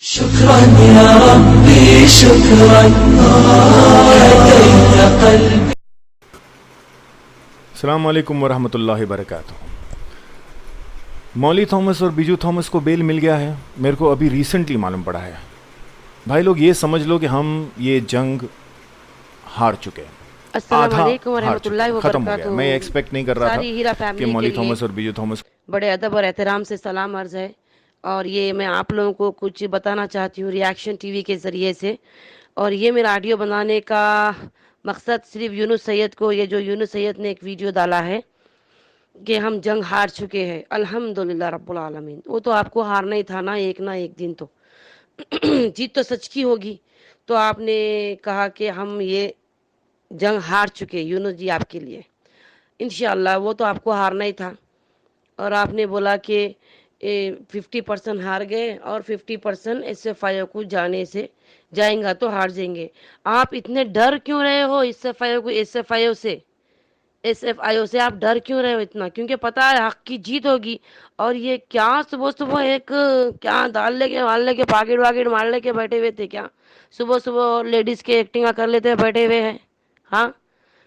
شكرا يا ربي شكرا هديت قلبي. السلام علیکم ورحمۃ اللہ وبرکاتہ. مولی تھامس اور بیجو تھامس کو بیل مل گیا ہے. میرے کو ابھی ریسنٹلی معلوم پڑا ہے. بھائی لوگ یہ سمجھ لو کہ ہم یہ جنگ ہار چکے ہیں. السلام علیکم ورحمۃ اللہ وبرکاتہ. ختم ہو گیا. میں ایکسپیکٹ نہیں کر رہا ساری ہیرا تھا کہ فیملی مولی کے تھامس لیے اور بیجو تھامس بڑے ادب اور احترام سے سلام عرض ہے. اور یہ میں آپ لوگوں کو کچھ بتانا چاہتی ہوں ریاکشن ٹی وی کے ذریعے سے. اور یہ میرا آڈیو بنانے کا مقصد صرف یونس سید کو، یہ جو یونس سید نے ایک ویڈیو ڈالا ہے کہ ہم جنگ ہار چکے ہیں الحمدللہ رب العالمین، وہ تو آپ کو ہارنا ہی تھا نا ایک دن تو. جیت تو سچ کی ہوگی. تو آپ نے کہا کہ ہم یہ جنگ ہار چکے یونس جی آپ کے لیے انشاءاللہ. وہ تو آپ کو ہارنا ہی تھا. اور آپ نے بولا کہ 50% ہار گئے اور 50% ایس ایف آئی او کو جانے سے جائیں گا تو ہار جائیں گے. آپ اتنے ڈر کیوں رہے ہو ایس ایف آئی او سے آپ ڈر کیوں رہے ہو اتنا؟ کیونکہ پتا ہے حق کی جیت ہوگی. اور یہ کیا صبح ایک کیا ڈالنے کے پاکٹ مارنے کے بیٹھے ہوئے تھے کیا؟ صبح لیڈیز کے ایکٹنگ کر لیتے بیٹھے ہوئے ہیں. ہاں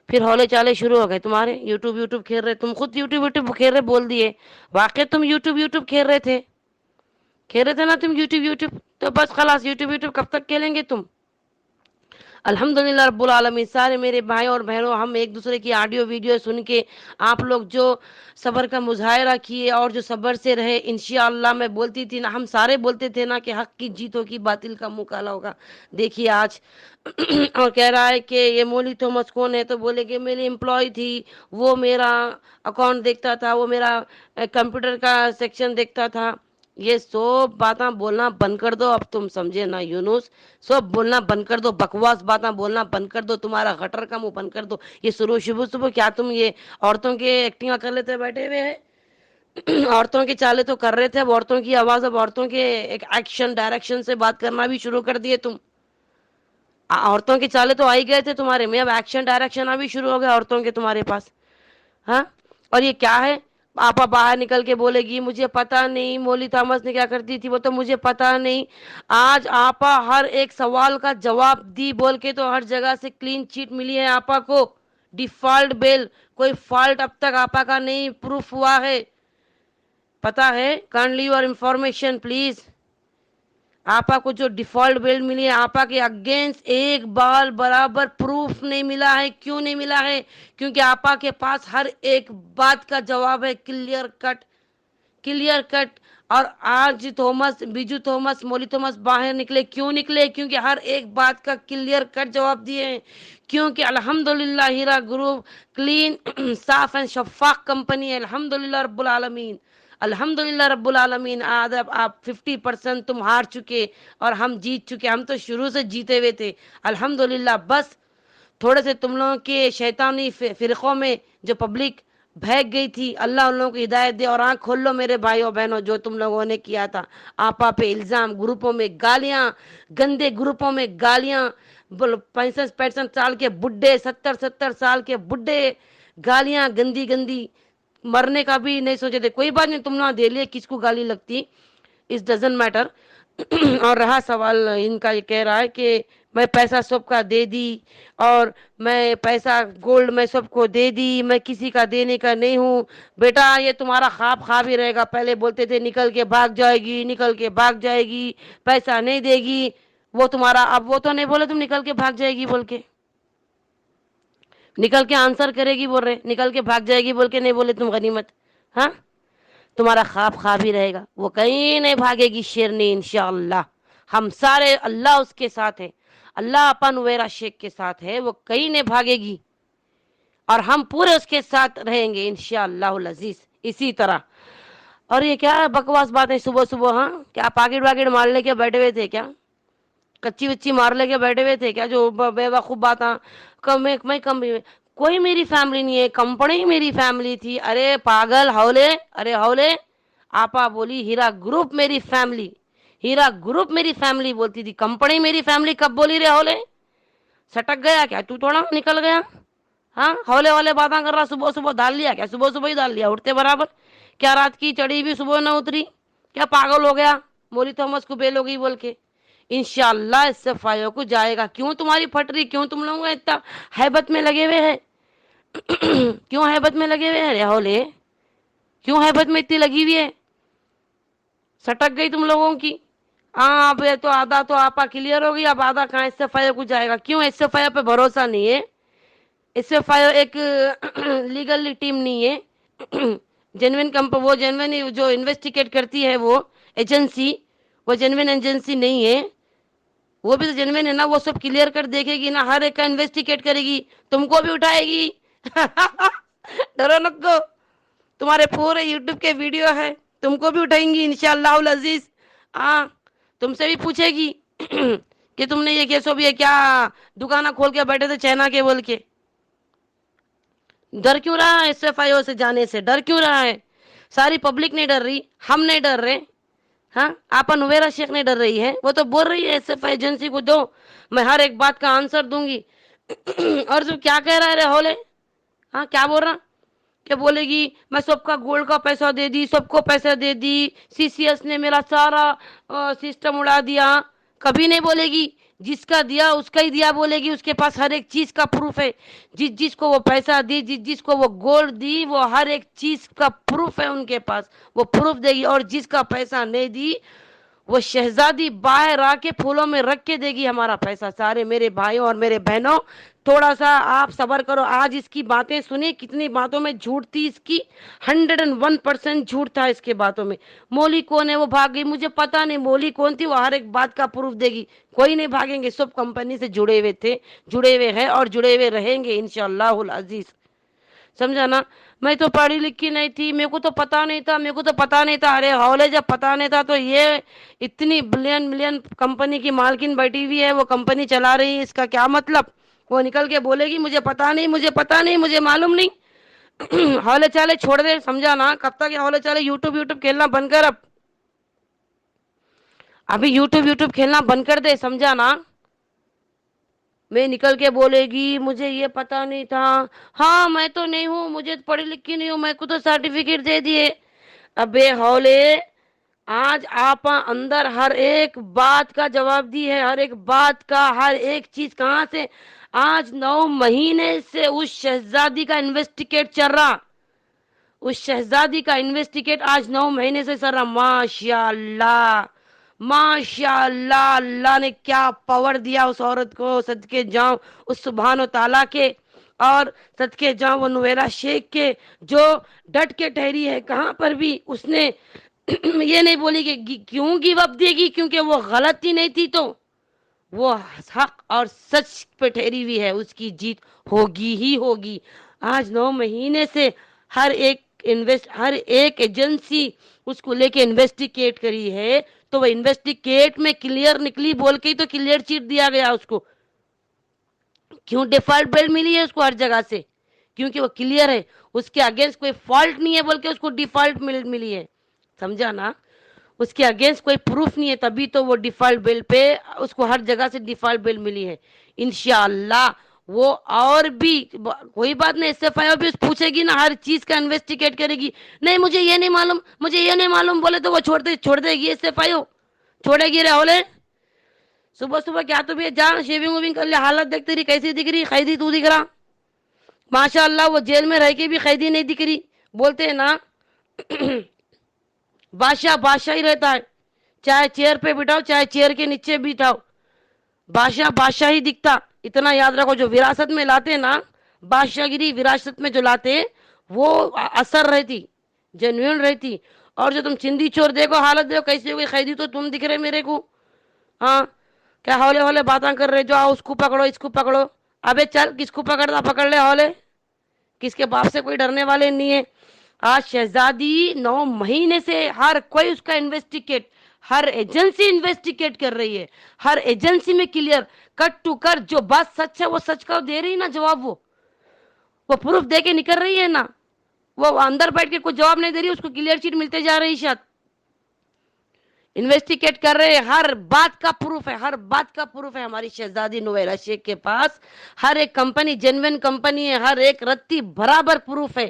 پھر ہولے چالے شروع ہو گئے تمہارے. یوٹیوب کھیل رہے تم خود. یوٹیوب کھیل رہے بول دیے. واقعی تم یوٹیوب کھیل رہے تھے نا تم یوٹیوب. تو بس خلاص یوٹیوب کب تک کھیلیں گے تم؟ الحمدللہ رب العالمین. سارے میرے بھائی اور بہنوں، ہم ایک دوسرے کی آڈیو ویڈیو سن کے آپ لوگ جو صبر کا مظاہرہ کیے اور جو صبر سے رہے، انشاءاللہ میں بولتی تھی نا، ہم سارے بولتے تھے نا کہ حق کی جیت ہوگی، باطل کا منہ کالا ہوگا. دیکھیے آج اور کہہ رہا ہے کہ یہ مولی تھامس کون ہے؟ تو بولے کہ میری امپلائی تھی، وہ میرا اکاؤنٹ دیکھتا تھا، وہ میرا کمپیوٹر کا سیکشن دیکھتا تھا. یہ سب باتاں بولنا بند کر دو. اب تم سمجھے نا یونس، سب بولنا بند کر دو. بکواس باتاں بولنا بند کر دو. تمہارا غٹر کا منہ بند کر دو. یہ صبح کیا تم یہ عورتوں کے ایکٹنگ کر لیتے بیٹھے ہوئے ہیں؟ عورتوں کے چالے تو کر رہے تھے. اب عورتوں کی آواز، اب عورتوں کے ایک ایکشن ڈائریکشن سے بات کرنا بھی شروع کر دیے تم. عورتوں کے چالے تو آئی گئے تھے تمہارے میں، اب ایکشن ڈائریکشن ابھی شروع ہو گئے عورتوں کے تمہارے پاس. ہاں اور یہ کیا ہے؟ آپا باہر نکل کے بولے گی مجھے پتا نہیں مولی تھامس نے کیا کرتی تھی، وہ تو مجھے پتا نہیں. آج آپا ہر ایک سوال کا جواب دی بول کے تو ہر جگہ سے کلین چیٹ ملی ہے آپا کو. ڈیفالٹ بیل، کوئی فالٹ اب تک آپا کا نہیں پروف ہوا ہے. پتا ہے؟ کائنڈلی لیو اور انفارمیشن پلیز. آپا کو جو ڈیفالٹ بیل ملی ہے، آپا کے اگینسٹ ایک بال برابر پروف نہیں ملا ہے. کیوں نہیں ملا ہے؟ کیونکہ آپا کے پاس ہر ایک بات کا جواب ہے، کلیئر کٹ. اور آج بیجو تھامس، مولی تھامس باہر نکلے. کیوں نکلے؟ کیونکہ ہر ایک بات کا کلیئر کٹ جواب دیے ہیں. کیونکہ الحمدللہ ہیرا گروپ کلین صاف اینڈ شفاف کمپنی ہے. الحمدللہ رب العالمین، الحمدللہ رب العالمین. آج اب آپ 50% تم ہار چکے اور ہم جیت چکے. ہم تو شروع سے جیتے ہوئے تھے الحمدللہ. بس تھوڑے سے تم لوگوں کے شیطانی فرقوں میں جو پبلک بھیگ گئی تھی، اللہ ان لوگوں کو ہدایت دے اور آنکھ کھول لو میرے بھائیو بہنوں. جو تم لوگوں نے کیا تھا آپا پہ الزام، گروپوں میں گالیاں، گندے گروپوں میں گالیاں، 65 سال کے بڈھے، 70 سال کے بڈھے، گالیاں گندی. مرنے کا بھی نہیں سوچے تھے. کوئی بات نہیں، تم نہ دے لیے کس کو گالی لگتی، اس ڈزنٹ میٹر. اور رہا سوال ان کا، یہ کہہ رہا ہے کہ میں پیسہ سب کا دے دی اور میں پیسہ گولڈ میں سب کو دے دی، میں کسی کا دینے کا نہیں ہوں. بیٹا یہ تمہارا خواب ہی رہے گا. پہلے بولتے تھے نکل کے بھاگ جائے گی، پیسہ نہیں دے گی. وہ تمہارا اب وہ تو نہیں بولے تم نکل کے بھاگ جائے گی بول کے، نکل کے آنسر کرے گی بول رہے، نکل کے بھاگ جائے گی بول کے نہیں بولے تم غنیمت. ہاں تمہارا خواب ہی رہے گا. وہ کہیں نہیں بھاگے گی شیرنی انشاءاللہ. ہم سارے اللہ اس کے ساتھ ہے، اللہ اپن ویرا شیخ کے ساتھ ہے، وہ کہیں نہیں بھاگے گی اور ہم پورے اس کے ساتھ رہیں گے انشاءاللہ العزیز اسی طرح. اور یہ کیا بکواس بات ہے صبح؟ ہاں کیا پاکٹ مار لے کے بیٹھے ہوئے تھے کیا؟ کچی وچی مار لے کے بیٹھے ہوئے تھے کیا؟ جو بے وقوف بات. کوئی میری فیملی نہیں ہے، کمپنی میری فیملی تھی. ارے پاگل ہولے. آپا بولی ہیرا گروپ میری فیملی بولتی تھی. کمپنی میری فیملی کب بولی رے ہولے؟ سٹک گیا کیا تو؟ تھوڑا نکل گیا. ہاں ہولے والے باتاں کر رہا. صبح ڈال لیا کیا؟ صبح ہی ڈال لیا اٹھتے برابر. کیا رات کی چڑھی بھی صبح نہ اتری؟ کیا پاگل ہو گیا؟ مولی تھامس کو بیل ہو گئی بول کے. انشاءاللہ اس سے فائدہ کو جائے گا. کیوں تمہاری پھٹ رہی؟ کیوں تم لوگ اتنا ہیبت میں لگے ہوئے ہیں؟ کیوں ہیبت میں لگے ہوئے ہیں راہولے؟ کیوں ہیبت میں اتنی لگی ہوئی ہے؟ سٹک گئی تم لوگوں کی. ہاں اب تو آدھا تو آپا کلیئر ہو گئی, اب آدھا کہاں اس سے فائدہ کو جائے گا. کیوں اس سے فائدہ پہ بھروسہ نہیں ہے؟ اس سے فائدہ ایک لیگل ٹیم نہیں ہے. وہ جینوین جو انویسٹیگیٹ کرتی ہے وہ ایجنسی, وہ جینوین ایجنسی نہیں ہے. وہ بھی تو جینوین ہے نا, وہ سب کلیئر کر دیکھے گی نا, ہر ایک کا انویسٹیگیٹ کرے گی, تم کو بھی اٹھائے گی. ڈرو نک کو, تمہارے پورے یوٹیوب کے ویڈیو ہے, تم کو بھی اٹھائیں گی انشاءاللہ العزیز. ہاں تم سے بھی پوچھے گی کہ تم نے یہ کیسو بھی ہے کیا دکانہ کھول کے بیٹھے تھے چائنا کے بول کے. ڈر کیوں رہا ہے اس سے فائیو سے جانے سے؟ ڈر کیوں رہا ہے؟ ساری پبلک نہیں ڈر رہی, ہم نہیں ڈر رہے. ہاں آپا نویرا شیخ نہیں ڈر رہی ہے, وہ تو بول رہی ہے ایس ایف ایجنسی کو دو, میں ہر ایک بات کا آنسر دوں گی. اور جو کیا کہہ رہا ہے راہولے؟ ہاں کیا بول رہا کہ بولے گی میں سب کا گولڈ کا پیسہ دے دی, سب کو پیسہ دے دی, سی سی ایس نے میرا سارا سسٹم اڑا دیا. کبھی نہیں بولے گی. جس کا دیا اس کا ہی دیا بولے گی. اس کے پاس ہر ایک چیز کا پروف ہے. جس کو وہ پیسہ دی, جس کو وہ گولڈ دی, وہ ہر ایک چیز کا پروف ہے ان کے پاس, وہ پروف دے گی. اور جس کا پیسہ نہیں دی وہ شہزادی باہر آ کے پھولوں میں رکھ کے دے گی ہمارا پیسہ. سارے میرے بھائیوں اور میرے بہنوں تھوڑا سا آپ صبر کرو. آج اس کی باتیں سنی, کتنی باتوں میں جھوٹ تھی اس کی, 101% جھوٹ تھا اس کے باتوں میں. مولی کون ہے وہ بھاگ گئی, مجھے پتا نہیں مولی کون تھی, وہ ہر ایک بات کا پروف دے گی. کوئی نہیں بھاگیں گے, سب کمپنی سے جڑے ہوئے تھے, جڑے ہوئے ہیں اور جڑے ہوئے رہیں گے انشاءاللہ العزیز. سمجھا نا؟ میں تو پڑھی لکھی نہیں تھی, میرے کو تو پتا نہیں تھا. ارے ہولے جب پتا نہیں تھا تو یہ اتنی ملین کمپنی کی مالکن بیٹھی ہوئی ہے, وہ کمپنی چلا رہی ہے, اس کا کیا مطلب؟ وہ نکل کے بولے گی مجھے پتا نہیں, مجھے معلوم نہیں. ہولے چالے چھوڑ دے, سمجھا نا؟ کب تک ہولے چالے یوٹیوب کھیلنا بند کر. ابھی یوٹیوب کھیلنا بند کر دے, سمجھا نا؟ میں نکل کے بولے گی مجھے یہ پتا نہیں تھا. ہاں میں تو نہیں ہوں, مجھے پڑھی لکھی نہیں ہوں, میں کو تو سرٹیفکیٹ دے دیے. ابے ہولے, آج آپ اندر ہر ایک بات کا جواب دی ہے, ہر ایک بات کا, ہر ایک چیز کہاں سے. آج 9 مہینے سے اس شہزادی کا انویسٹیگیٹ چل رہا, اس شہزادی کا انویسٹیگیٹ آج 9 مہینے سے چل رہا. ماشاءاللہ ماشاءاللہ, اللہ نے کیا پاور دیا اس عورت کو. صدقے جاؤں اس سبحان و تعالیٰ کے, اور صدقے جاؤں وہ نویرا شیخ کے, جو ڈٹ کے ٹھہری ہے. کہاں پر بھی اس نے یہ نہیں بولی کہ کیوں گیو اپ دے گی, کیونکہ وہ غلطی نہیں تھی, تو وہ حق اور سچ پہ ٹھہری ہوئی ہے, اس کی جیت ہوگی ہی ہوگی. آج 9 مہینے سے ہر ایک ایجنسی اس کو لے کے انویسٹیگیٹ کری ہے, تو وہ انویسٹیگیٹ میں کلیئر نکلی بول کے تو کلیئر چیٹ دیا گیا اس کو. کیوں ڈیفالٹ بیل ملی ہے اس کو ہر جگہ سے؟ کیونکہ وہ کلیئر ہے, اس کے اگینسٹ کوئی فالٹ نہیں ہے بول کے اس کو ڈیفالٹ ملی ہے. سمجھا نا؟ اس کے اگینسٹ کوئی پروف نہیں ہے, تبھی تو وہ ڈیفالٹ بل پہ اس کو ہر جگہ سے ڈیفالٹ بل ملی ہے. انشاءاللہ وہ اور بھی کوئی بات نہیں, اس سے فائدہ بھی پوچھے گی نا, ہر چیز کا انویسٹیگیٹ کرے گی. نہیں مجھے یہ نہیں معلوم بولے تو وہ چھوڑ دے گی. اس سے فائدہ چھوڑے گی راہولے؟ صبح کیا تو بھی جان شیونگ ویونگ کر لے, حالت دیکھ تیری کیسی دکھ رہی, قیدی تو دکھ رہا. ماشاءاللہ وہ جیل میں رہ کے بھی قیدی نہیں دکھ رہی. بولتے ہیں نا بادشاہ ہی رہتا ہے, چاہے چیئر پہ بٹھاؤ چاہے چیئر کے نیچے بٹھاؤ, بادشاہ ہی دکھتا. اتنا یاد رکھو, جو وراثت میں لاتے نا, بادشاہ گیری وراثت میں جو لاتے وہ اثر رہتی, جنوین رہتی. اور جو تم چندی چور دیکھو, حالت دیکھو کیسی ہوگی, قیدی تو تم دکھ رہے میرے کو. ہاں کیا ہولے باتاں کر رہے, جو آؤ اس کو پکڑو اس کو پکڑو. ابے چل, کس کو پکڑتا پکڑ لے ہولے, کس کے باپ سے کوئی ڈرنے والے نہیں ہے. آج شہزادی 9 مہینے سے ہر کوئی اس کا انویسٹیگیٹ, ہر ایجنسی انویسٹیگیٹ کر رہی ہے, ہر ایجنسی میں کلیئر کٹ ٹو کر جو بات سچ ہے وہ سچ کا دے رہی نا جواب, وہ پروف دے کے نکل رہی ہے نا. وہ اندر بیٹھ کے کوئی جواب نہیں دے رہی, اس کو کلیئر چیٹ ملتے جا رہی. شاید انویسٹیگیٹ کر رہے, ہر بات کا پروف ہے ہماری شہزادی نویرا شیخ کے پاس. ہر ایک کمپنی جینوین کمپنی ہے, ہر ایک رتی برابر پروف ہے.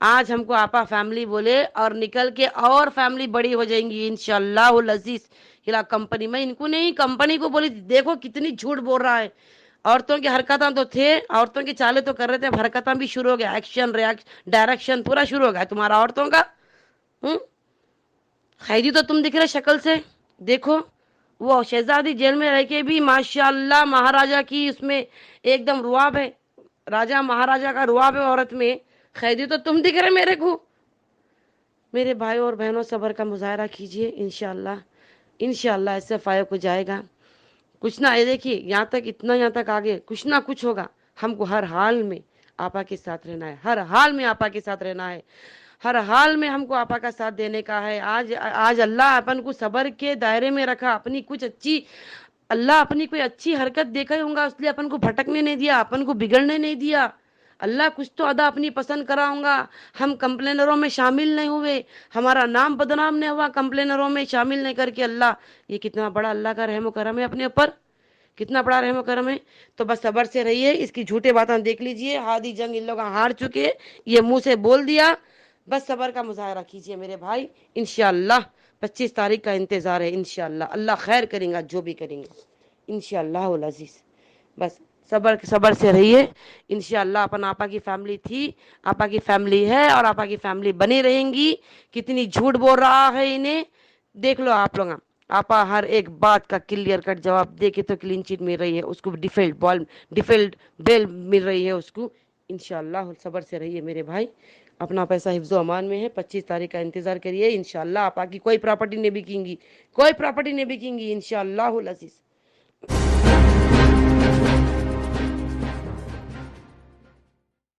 آج ہم کو آپا فیملی بولے اور نکل کے اور فیملی بڑی ہو جائیں گی انشاءاللہ العزیز. ہلا کمپنی میں ان کو نہیں, کمپنی کو بولی دیکھو کتنی جھوٹ بول رہا ہے. عورتوں کی حرکتاں تو تھے, عورتوں کی چالیں تو کر رہے تھے, حرکتاں بھی شروع ہو گیا, ایکشن ڈائریکشن پورا شروع ہو گیا تمہارا عورتوں کا. خیری تو تم دکھ رہے شکل سے, دیکھو وہ شہزادی جیل میں رہ کے بھی ماشاءاللہ مہاراجا کی اس میں ایک دم رواب ہے, راجا مہاراجا کا رواب ہے عورت میں. خیری تو تم دکھ رہے میرے کو. میرے بھائی اور بہنوں صبر کا مظاہرہ کیجئے, انشاءاللہ انشاءاللہ ایسے فائق ہو جائے گا. کچھ نہ, یہ دیکھیے یہاں تک اتنا, یہاں تک آگے کچھ نہ کچھ ہوگا. ہم کو ہر حال میں آپا کے ساتھ رہنا ہے, ہر حال میں آپا کے ساتھ رہنا ہے, ہر حال میں ہم کو آپا کا ساتھ دینے کا ہے. آج اللہ اپن کو صبر کے دائرے میں رکھا, اپنی کچھ اچھی, اللہ اپنی کوئی اچھی حرکت دیکھا ہی ہوں گا, اس لیے اپن کو بھٹکنے نہیں دیا, اپن کو بگڑنے نہیں دیا. اللہ کچھ تو ادا اپنی پسند کرا ہوں گا. ہم کمپلینروں میں شامل نہیں ہوئے, ہمارا نام بدنام نہیں ہوا کمپلینروں میں شامل نہیں کر کے. اللہ, یہ کتنا بڑا اللہ کا رحم و کرم ہے اپنے اوپر, کتنا بڑا رحم و کرم ہے. تو بس صبر سے رہیے, اس کی جھوٹے باتیں دیکھ لیجئے, ہادی جنگ ان لوگ ہار چکے, یہ منہ سے بول دیا. بس صبر کا مظاہرہ کیجئے میرے بھائی, انشاءاللہ 25 تاریخ کا انتظار ہے. انشاءاللہ اللہ خیر کریں گا جو بھی کریں گا انشاءاللہ العزیز. بس صبر سے رہیے. انشاءاللہ اپن آپا کی فیملی تھی, آپا کی فیملی ہے, اور آپا کی فیملی بنی رہیں گی. کتنی جھوٹ بول رہا ہے انہیں, دیکھ لو آپ لوگ. آپا ہر ایک بات کا کلیئر کٹ جواب دے کے تو کلین چٹ مل رہی ہے اس کو, ڈیفیلٹ بیل مل رہی ہے اس کو. انشاءاللہ صبر سے رہیے میرے بھائی, اپنا پیسہ حفظ و امان میں ہے. 25 تاریخ کا انتظار کریے, انشاءاللہ آپا کی کوئی پراپرٹی نہیں بکیں گی, کوئی پراپرٹی نہیں بکیں گی انشاءاللہ العزیز.